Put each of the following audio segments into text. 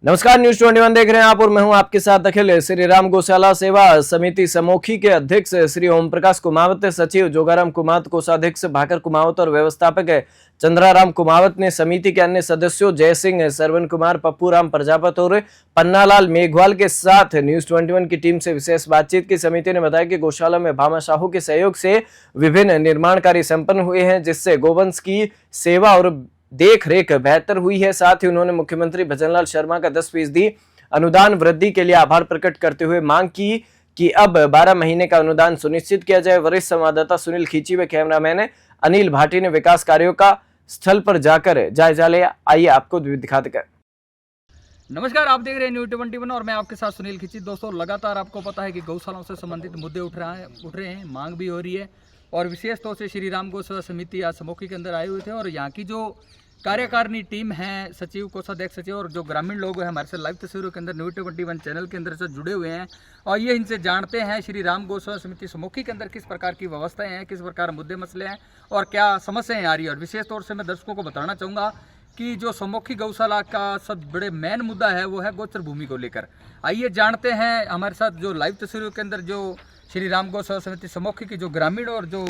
नमस्कार, न्यूज 21 देख रहे हैं आप और मैं हूं आपके साथ अखिल। श्री राम गौशाला सेवा समिति समोखी के अध्यक्ष श्री ओम प्रकाश कुमावत, सचिव जोगाराम कुमावत, कोषाध्यक्ष भाकर कुमावत और व्यवस्थापक चंद्राराम कुमावत ने समिति के अन्य सदस्यों जय सिंह, सरवन कुमार, पप्पू राम प्रजापत और पन्नालाल मेघवाल के साथ न्यूज 21 की टीम से विशेष बातचीत की। समिति ने बताया कि गौशाला में भामा साहू के सहयोग से विभिन्न निर्माण कार्य संपन्न हुए हैं, जिससे गौवंश की सेवा और देख रेख बेहतर हुई है। साथ ही उन्होंने मुख्यमंत्री भजनलाल शर्मा का 10% अनुदान वृद्धि के लिए आभार प्रकट करते हुए मांग की कि अब 12 महीने का अनुदान सुनिश्चित किया जाए। वरिष्ठ संवाददाता सुनील खींची व कैमरामैन अनिल भाटी ने विकास कार्यों का स्थल पर जाकर जायजा लिया। आइए आपको दिखाते हैं। नमस्कार, आप देख रहे हैं न्यूज 21 और मैं आपके साथ सुनील खींची। दोस्तों, लगातार आपको पता है कि गौशालाओं से संबंधित मुद्दे उठ रहे हैं, मांग भी हो रही है और विशेष तौर से श्री राम गौशाला समिति आज समोखी के अंदर आए हुए थे और यहाँ की जो कार्यकारिणी टीम है, सचिव, कोषाध्यक्ष, सचिव और जो ग्रामीण लोग हैं हमारे साथ लाइव तस्वीरों के अंदर न्यूज 21 चैनल के अंदर से जुड़े हुए हैं और ये इनसे जानते हैं श्री राम गौशाला समिति समोखी के अंदर किस प्रकार की व्यवस्थाएं हैं, किस प्रकार मुद्दे मसले हैं और क्या समस्याएं आ रही है। और विशेष तौर से मैं दर्शकों को बताना चाहूँगा कि जो समोखी गौशाला का सब बड़े मेन मुद्दा है वो है गोचर भूमि को लेकर। आइए जानते हैं हमारे साथ जो लाइव तस्वीरों के अंदर जो श्री राम गौशाला समिति समोखी की जो ग्रामीण और जो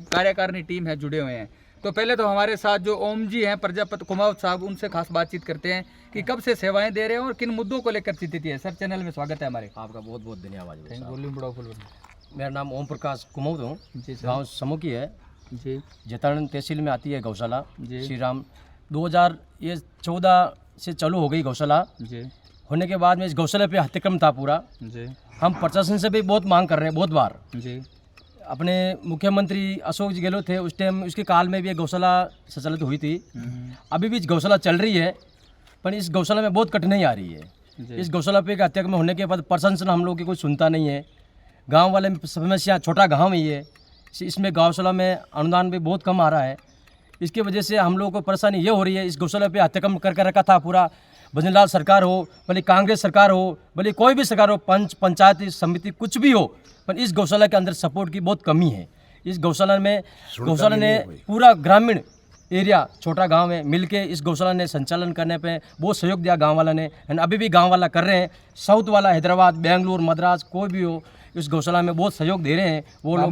कार्यकारिणी टीम है जुड़े हुए हैं। तो पहले तो हमारे साथ जो ओम जी हैं प्रजापत कुमावत साहब, उनसे खास बातचीत करते हैं कि कब से सेवाएं दे रहे हैं और किन मुद्दों को लेकर चिंतित है। सर, चैनल में स्वागत है हमारे। आपका बहुत बहुत धन्यवाद। बोलिए। मेरा नाम ओम प्रकाश कुमावत हूँ, जी सर। गाँव समोखी है जी। जतारण तहसील में आती है गौशाला। जी। श्री राम 2014 से चालू हो गई गौशाला। जी। होने के बाद में इस गौशाला पे हत्याक्रम था पूरा। जी। हम प्रशासन से भी बहुत मांग कर रहे हैं, बहुत बार। जी। अपने मुख्यमंत्री अशोक जी गहलोत थे उस टाइम, उसके काल में भी ये गौशाला संचालित हुई थी। अभी भी गौशाला चल रही है, पर इस गौशाला में बहुत कठिनाई आ रही है। इस गौशाला पे हत्याक्रम होने के बाद प्रशासन हम लोग की कोई सुनता नहीं है। गांव वाले में समस्या, छोटा गांव ही है, इसमें गौशाला में अनुदान भी बहुत कम आ रहा है। इसकी वजह से हम लोगों को परेशानी ये हो रही है। इस गौशाला पे हत्याक्रम करके रखा था पूरा, भजनलाल सरकार हो, भले कांग्रेस सरकार हो, भले कोई भी सरकार हो, पंचायत समिति कुछ भी हो, पर इस गौशाला के अंदर सपोर्ट की बहुत कमी है। इस गौशाला ने पूरा ग्रामीण एरिया, छोटा गांव है, मिलके इस गौशाला ने संचालन करने पे बहुत सहयोग दिया गांव वाला ने, एंड अभी भी गांव वाला कर रहे हैं। साउथ वाला, हैदराबाद, बेंगलुरु, मद्रास, कोई भी हो, इस गौशाला में बहुत सहयोग दे रहे हैं वो लोग।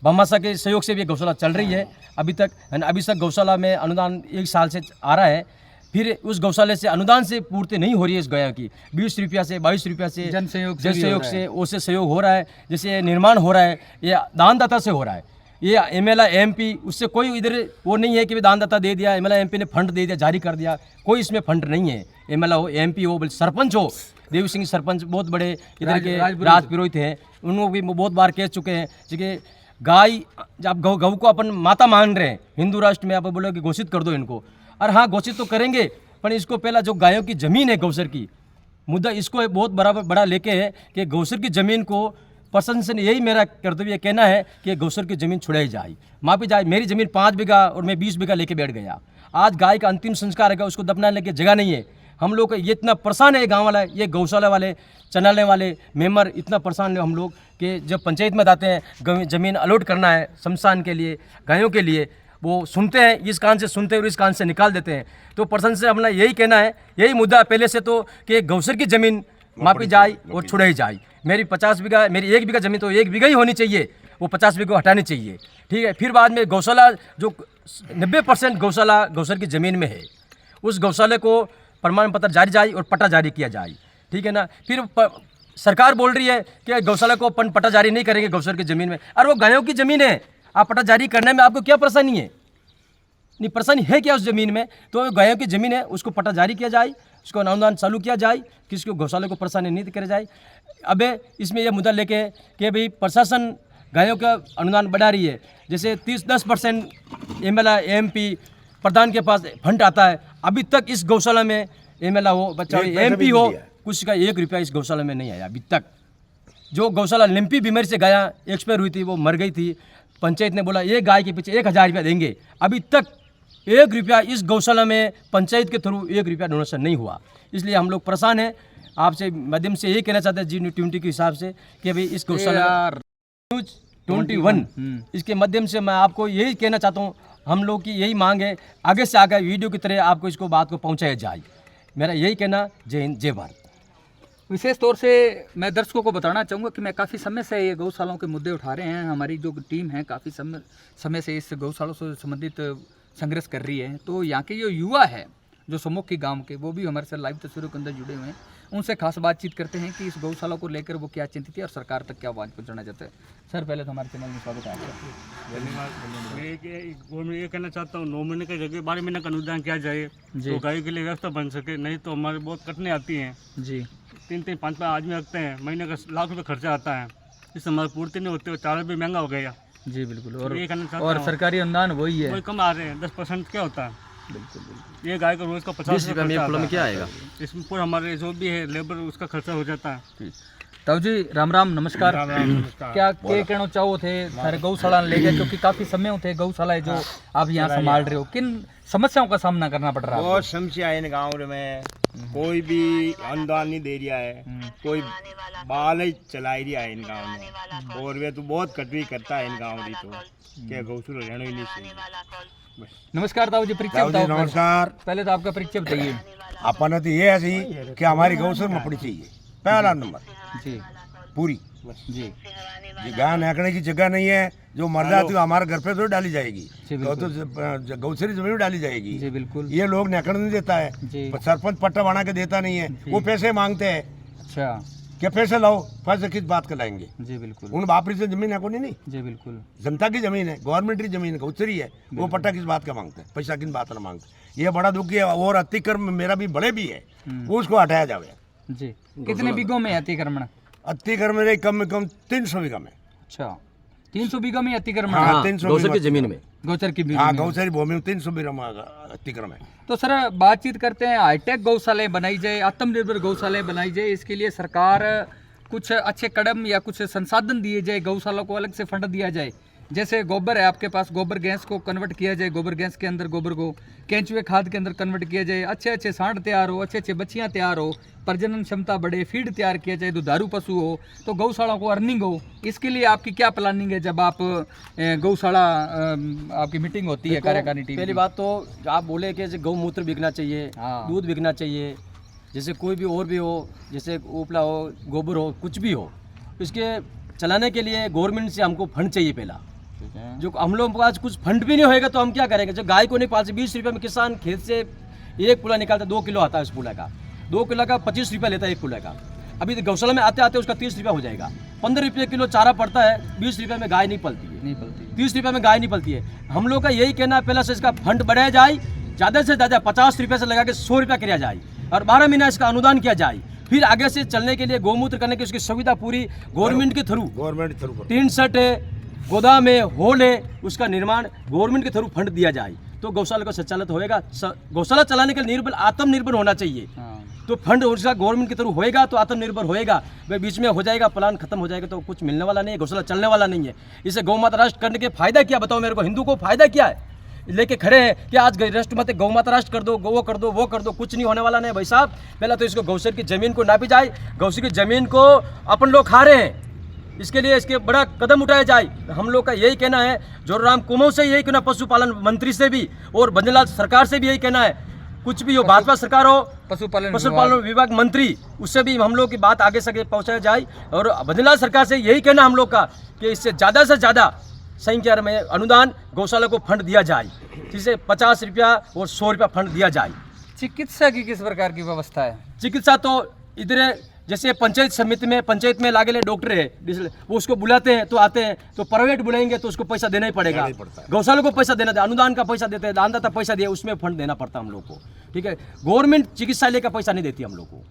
भामाशाह के सहयोग से भी गौशाला चल रही है अभी तक। गौशाला में अनुदान 1 साल से आ रहा है, फिर उस गौशाले से अनुदान से पूर्ति नहीं हो रही है। इस गया की 20 रुपया से 22 रुपया से जन सहयोग से उससे सहयोग हो रहा है। जैसे निर्माण हो रहा है, ये दानदाता से हो रहा है। ये एमएलए एमपी उससे कोई इधर वो नहीं है कि दानदाता दे दिया, एमएलए एमपी ने फंड दे दिया, जारी कर दिया, कोई इसमें फंड नहीं है। एमएलए हो, एमपी हो, सरपंच हो, देवी सिंह सरपंच बहुत बड़े इधर के राजपुरोहित हैं, उनको भी बहुत बार कह चुके हैं कि गाय, जब गौ को अपन माता मान रहे हैं, हिंदू राष्ट्र में आप बोलो कि घोषित कर दो इनको। और हाँ, घोषित तो करेंगे, पर इसको पहला जो गायों की ज़मीन है गौसर की मुद्दा, इसको बहुत बड़ा लेके है कि गौसर की ज़मीन को प्रशासन से यही मेरा कर्तव्य कहना है कि गौसर की ज़मीन छुड़ाई जाए, मापी जाए। मेरी ज़मीन 5 बीघा और मैं 20 बीघा लेके बैठ गया। आज गाय का अंतिम संस्कार है, उसको दफनाने की जगह नहीं है। हम लोग ये इतना परेशान है, गाँव वाला, ये गौशाला वाले, चनाले वाले मेंबर इतना परेशान है हम लोग कि जब पंचायत में आते हैं ज़मीन अलॉट करना है शमशान के लिए, गायों के लिए, वो सुनते हैं, इस कान से सुनते हैं और इस कान से निकाल देते हैं। तो प्रशासन से अपना यही कहना है, यही मुद्दा पहले से तो कि गौसर की ज़मीन मापी जाए और छुड़ाई जाए। मेरी 50 बीघा, मेरी 1 बीघा ज़मीन तो 1 बीघा ही होनी चाहिए, वो 50 बीघा हटानी चाहिए, ठीक है। फिर बाद में गौशाला जो 90% गौशाला गौसर की ज़मीन में है, उस गौशाले को प्रमाण पत्र जारी जाए और पट्टा जारी किया जाए, ठीक है ना। फिर सरकार बोल रही है कि गौशाला को अपन पट्टा जारी नहीं करेंगे गौसर की ज़मीन में, और वो गायों की ज़मीन है, आप पट्टा जारी करने में आपको क्या परेशानी है? नहीं, परेशानी है क्या उस ज़मीन में? तो गायों की ज़मीन है, उसको पट्टा जारी किया जाए, उसको अनुदान चालू किया जाए, किसी को गौशाले को परेशानी नहीं करे जाए। अब इसमें यह मुद्दा लेके कि भाई प्रशासन गायों का अनुदान बढ़ा रही है, जैसे 10% एमएलए एमपी प्रधान के पास फंड आता है, अभी तक इस गौशाला में एमएलए हो, बच्चा एमपी हो, कुछ का 1 रुपया इस गौशाला में नहीं आया अभी तक। जो गौशाला लिम्पी बीमारी से गाय एक्सपायर हुई थी, वो मर गई थी, पंचायत ने बोला ये गाय के पीछे 1000 रुपया देंगे, अभी तक 1 रुपया इस गौशाला में पंचायत के थ्रू 1 रुपया डोनेशन नहीं हुआ। इसलिए हम लोग परेशान हैं। आपसे माध्यम से यही कहना चाहते हैं जी 20 के हिसाब से कि भाई इस गौशाला न्यूज 21 इसके माध्यम से मैं आपको यही कहना चाहता हूँ, हम लोग की यही मांग है, आगे से आगे वीडियो की तरह आपको इसको बात को पहुँचाया जाए। मेरा यही कहना, जय हिंद जय भारत। विशेष तौर से मैं दर्शकों को बताना चाहूँगा कि मैं काफ़ी समय से ये गौशालाओं के मुद्दे उठा रहे हैं। हमारी जो टीम है काफ़ी समय से इस गौशालों से संबंधित संघर्ष कर रही है। तो यहाँ के जो युवा है जो सम्मुखी गांव के, वो भी हमारे साथ लाइव तस्वीरों के अंदर जुड़े हुए हैं। उनसे खास बातचीत करते हैं कि इस गौशाला को लेकर वो क्या चिंतित है और सरकार तक क्या आवाज़ पहुँचाना चाहते हैं। सर पहले तो हमारे चैनल में स्वागत है आपका। धन्यवाद। मैं ये कहना चाहता हूँ 9 महीने की जगह 12 महीने का अनुदान किया जाए तो गायों के लिए व्यवस्था बन सके, नहीं तो हमारे बहुत कटने आती हैं। जी 3-3, 5-5 आदमी रखते हैं, महीने का लाख रुपये खर्चा आता है, इससे हमारी पूर्ति नहीं होती, चावल भी महंगा हो गया। जी बिल्कुल। ये कहना चाहता और हूँ। सरकारी अनुदान वही है, कोई कम आ रहे हैं, 10% क्या होता है। बिल्कुल बिल्कुल। ये गाय का रोज का 50 रुपये में किलो में क्या आएगा? इसमें पूरा हमारे जो भी है लेबर उसका खर्चा हो जाता है। ताऊ जी राम राम नमस्कार। क्या कहना चाहो थे थारे गौशाला ले गए, क्योंकि काफी समय होते गौशाला है जो आप यहाँ संभाल रहे हो, किन समस्याओं का सामना करना पड़ रहा है? बहुत समस्या है इन गाँव में, कोई भी अनुदान नहीं दे रहा है, कोई बाल ही चला रहा है इन गाँव में, और वे तो बहुत कटवी करता है इन गाँव में, तो क्या गौशाला रहना ही नहीं चाहिए। नमस्कार ताऊ जी, परिचय बताओ। नमस्कार। पहले तो आपका परिचय बताइए। अपन तो ये ऐसी कि हमारी गौशाला में पड़ी चाहिए, पहला नंबर जी पूरी। जी ये गाय नाकने की जगह नहीं है, जो मर जाती है हमारे घर पे तो डाली जाएगी, जी तो गौशाला जमीन में डाली जाएगी। जी बिल्कुल। ये लोग नाकड़ नहीं देता है, जी सरपंच पट्टा बना के देता नहीं है, वो पैसे मांगते हैं। अच्छा। क्या पैसे लाओ, पैसे किस बात का लाएंगे? जी बिल्कुल। उन बापरी से जमीन है कोई नहीं, जी बिल्कुल। जनता की जमीन है, गवर्नमेंट की जमीन है, गौचरी है, वो पट्टा किस बात का मांगते हैं, पैसा किस बात का मांगते। ये बड़ा दुख है। और अतिक्रमण मेरा भी बड़े भी है, वो उसको हटाया जावे। जी कितने बीघों में अतिक्रमण? अतिक्रमण मेरे कम में कम 300 बीघा में। अच्छा 300 बीघा में अतिक्रमण? हाँ, 300 गौचर की बीघा। जमीन में। गौचर की हाँ, बीघा। गौचरी भूमि में 300 बीघा में अतिक्रमण है। तो सर बातचीत करते हैं, हाईटेक गौशालाएं बनाई जाए, आत्मनिर्भर गौशालाएं बनाई जाए, इसके लिए सरकार कुछ अच्छे कदम या कुछ संसाधन दिए जाए, गौशाला को अलग से फंड दिया जाए। जैसे गोबर है आपके पास, गोबर गैस को कन्वर्ट किया जाए, गोबर गैस के अंदर गोबर को केंचुए खाद के अंदर कन्वर्ट किया जाए, अच्छे अच्छे सांड तैयार हो, अच्छे अच्छे बच्चियां तैयार हो, प्रजनन क्षमता बढ़े, फीड तैयार किया जाए, दुधारू पशु हो, तो गौशाला को अर्निंग हो। इसके लिए आपकी क्या प्लानिंग है जब आप गौशाला आपकी मीटिंग होती है कार्यकारिणी टीम? पहली बात तो आप बोले कि जैसे गौमूत्र बिकना चाहिए, हाँ। दूध बिकना चाहिए, जैसे कोई भी और भी हो, जैसे उपला हो, गोबर हो, कुछ भी हो, इसके चलाने के लिए गवर्नमेंट से हमको फंड चाहिए पहला। जो हम लोग के पास कुछ फंड भी नहीं होएगा तो हम क्या करेंगे? जब गाय को नहीं पाल से 20 रुपये में किसान खेत से एक पुला निकालता, 2 किलो आता है उस पुला का, 2 किलो का 25 रुपया लेता है एक पुला का। अभी तो गौशाला में आते आते उसका 30 रुपया हो जाएगा। 15 रुपये किलो चारा पड़ता है, 20 रुपये में गाय नहीं पलती है, नहीं पलती। 30 रुपये में गाय नहीं पलती है। हम लोग का यही कहना है पहले से इसका फंड बढ़ाया जाए, ज़्यादा से ज़्यादा 50 रुपये से लगा के 100 रुपया किया जाए और 12 महीना इसका अनुदान किया जाए। फिर आगे से चलने के लिए गौमूत्र करने की उसकी सुविधा पूरी गवर्नमेंट के थ्रू, गवर्नमेंट थ्रू 3 सेट है, गोदाम है, होल है, उसका निर्माण गवर्नमेंट के थ्रू फंड दिया जाए तो गौशाला का संचालित होएगा। गौशाला चलाने के लिए निर्भर आत्मनिर्भर होना चाहिए, तो फंड उसका गवर्नमेंट के थ्रू होएगा तो आत्मनिर्भर होएगा। भाई बीच में हो जाएगा, प्लान खत्म हो जाएगा तो कुछ मिलने वाला नहीं है, गौशाला चलने वाला नहीं है। इसे गौ माता राष्ट्र करने के फायदा क्या बताओ मेरे को? हिंदू को फायदा क्या है? लेके खड़े हैं कि आज राष्ट्र मत गौ माता राष्ट्र कर दो, वो कर दो, वो कर दो, कुछ नहीं होने वाला नहीं भाई साहब। पहला तो इसको गौशर की जमीन को नापी जाए, गौशर की जमीन को अपन लोग खा रहे हैं, इसके लिए इसके बड़ा कदम उठाया जाए। हम लोग का यही कहना है, जोराम कुमाऊं से यही कहना, पशुपालन मंत्री से भी और भंजलाल सरकार से भी यही कहना है, कुछ भी हो, भाजपा सरकार हो, पशुपालन विभाग मंत्री, उससे भी हम लोग की बात आगे से पहुंचाया जाए। और भंजलाल सरकार से यही कहना हम लोग का कि इससे ज़्यादा से ज़्यादा संख्या में अनुदान गौशाला को फंड दिया जाए, जिसे 50 रुपया और 100 रुपया फंड दिया जाए। चिकित्सा की किस प्रकार की व्यवस्था है? चिकित्सा तो इधर जैसे पंचायत समिति में, पंचायत में लागे डॉक्टर है, वो उसको बुलाते हैं तो आते हैं, तो प्राइवेट बुलाएंगे तो उसको पैसा देना ही पड़ेगा। गौशाला को पैसा देना, अनुदान का पैसा देते हैं, दानदाता पैसा दिया, उसमें फंड देना पड़ता है हम लोग को। ठीक है, गवर्नमेंट चिकित्सालय का पैसा नहीं देती हम लोग को,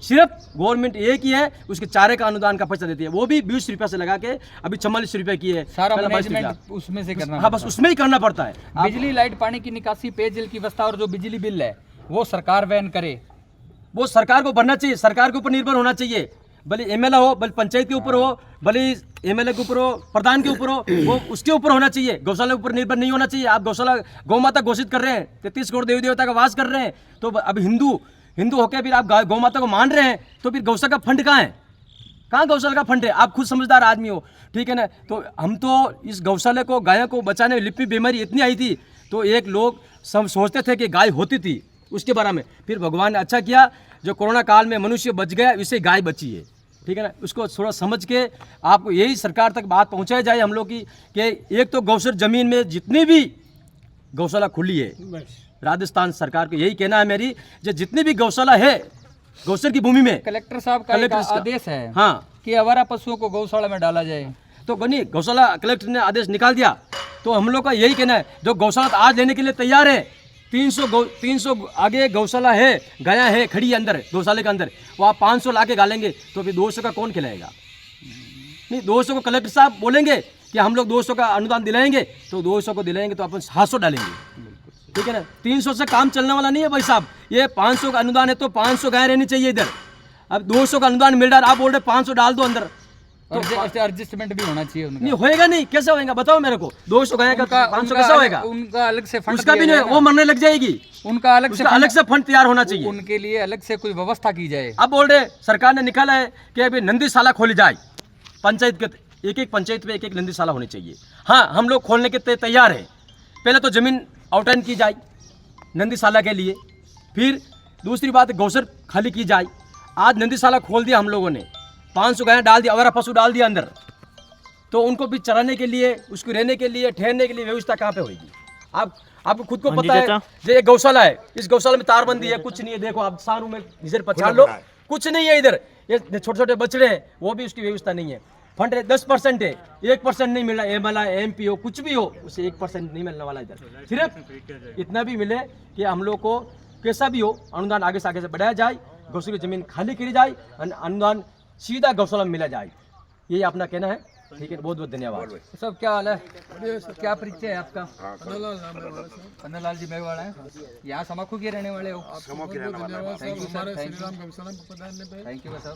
सिर्फ गवर्नमेंट एक ही है, उसके चारे का अनुदान का पैसा देती है, वो भी 20 रुपया से लगा के अभी 44 रुपये की है। सारा मैनेजमेंट उसमें से करना। हाँ, बस उसमें ही करना पड़ता है। बिजली, लाइट, पानी की निकासी, पेयजल की व्यवस्था और जो बिजली बिल है वो सरकार वहन करे, वो सरकार को भरना चाहिए, सरकार के ऊपर निर्भर होना चाहिए। भले एमएलए हो, भले पंचायत के ऊपर हो, भले एमएलए के ऊपर हो, प्रधान के ऊपर हो, वो उसके ऊपर होना चाहिए, गौशाला के ऊपर निर्भर नहीं होना चाहिए। आप गौशाला गौ माता घोषित कर रहे हैं, 33 करोड़ देवी देवता का वास कर रहे हैं, तो अब हिंदू होकर फिर आप गौ माता को मान रहे हैं, तो फिर गौशाला का फंड कहाँ है? कहाँ गौशाला का फंड है? आप खुद समझदार आदमी हो, ठीक है ना। तो हम तो इस गौशाले को, गायों को बचाने में लिपि बीमारी इतनी आई थी, तो एक लोग सब सोचते थे कि गाय होती थी, उसके बारे में। फिर भगवान ने अच्छा किया, जो कोरोना काल में मनुष्य बच गया, इससे गाय बची है, ठीक है ना। उसको थोड़ा समझ के आपको यही सरकार तक बात पहुंचाई जाए हम लोग की कि एक तो गौसर जमीन में जितनी भी गौशाला खुली है, राजस्थान सरकार को यही कहना है मेरी, जो जितनी भी गौशाला है गौसर की भूमि में, कलेक्टर साहब का एक कलेक्टर का- आदेश है हाँ कि आवारा पशुओं को गौशाला में डाला जाए। तो नहीं, गौशाला कलेक्टर ने आदेश निकाल दिया, तो हम लोग का यही कहना है, जो गौशाला आज लेने के लिए तैयार है, 300 आगे गौशाला है, गया है खड़ी है अंदर गौशाले के अंदर, वो आप 500 ला के गालेंगे तो फिर 200 का कौन खिलाएगा? नहीं, 200 को कलेक्टर साहब बोलेंगे कि हम लोग 200 का अनुदान दिलाएंगे, तो 200 को दिलाएंगे तो अपन 700 डालेंगे, ठीक है ना। 300 से काम चलने वाला नहीं है भाई साहब, ये 500 का अनुदान है तो 500 गाय रहनी चाहिए इधर। अब 200 का अनुदान मिल रहा है, आप बोल रहे 500 डाल दो अंदर, तो एडजस्टमेंट भी होना चाहिए उनका। नहीं होएगा, नहीं कैसे होएगा बताओ मेरे को? 200 गाय का 500 कैसे होएगा? उनका अलग से फंड उसका भी दिया नहीं, जाएगा। वो मरने लग जाएगी, उनका अलग से उसका अलग से फंड तैयार होना चाहिए। उनके लिए अलग से कोई व्यवस्था की जाए। अब बोल रहे सरकार ने निकाला है कि अभी नंदीशाला खोली जाए, पंचायत के एक पंचायत में एक नंदीशाला होनी चाहिए। हाँ, हम लोग खोलने के तैयार है। पहले तो जमीन आउटलाइन की जाए नंदीशाला के लिए, फिर दूसरी बात गौसर खाली की जाए। आज नंदीशाला खोल दिया हम लोगों ने, 500 गाय डाल दिया, अवारा पशु डाल दिया अंदर, तो उनको भी चराने के लिए, उसको रहने के लिए, ठहरने के लिए व्यवस्था कहाँ पे होगी? आपको खुद को पता है, जो एक गौशाला है, इस गौशाला में तारबंदी है, कुछ नहीं है। देखो आप सारू में नजर पछाड़ लो, कुछ नहीं है इधर। ये छोटे छोटे बछड़े हैं, वो भी उसकी व्यवस्था नहीं है। फंड 10% है, 1% नहीं मिल रहा। MLA MP हो, कुछ भी हो, उसे 1% नहीं मिलने वाला इधर। सिर्फ इतना भी मिले कि हम लोग को कैसा भी हो अनुदान आगे से बढ़ाया जाए, गौशाला की जमीन खाली करी जाए, अनुदान सीधा गौशाला में मिला जाए, यही अपना कहना है। ठीक है, बहुत बहुत धन्यवाद। सब क्या हाल है? क्या परिचय है आपका? पन्नालाल जी मेघवाड़ा है, यहाँ समाखू के रहने वाले हो? Thank you sir.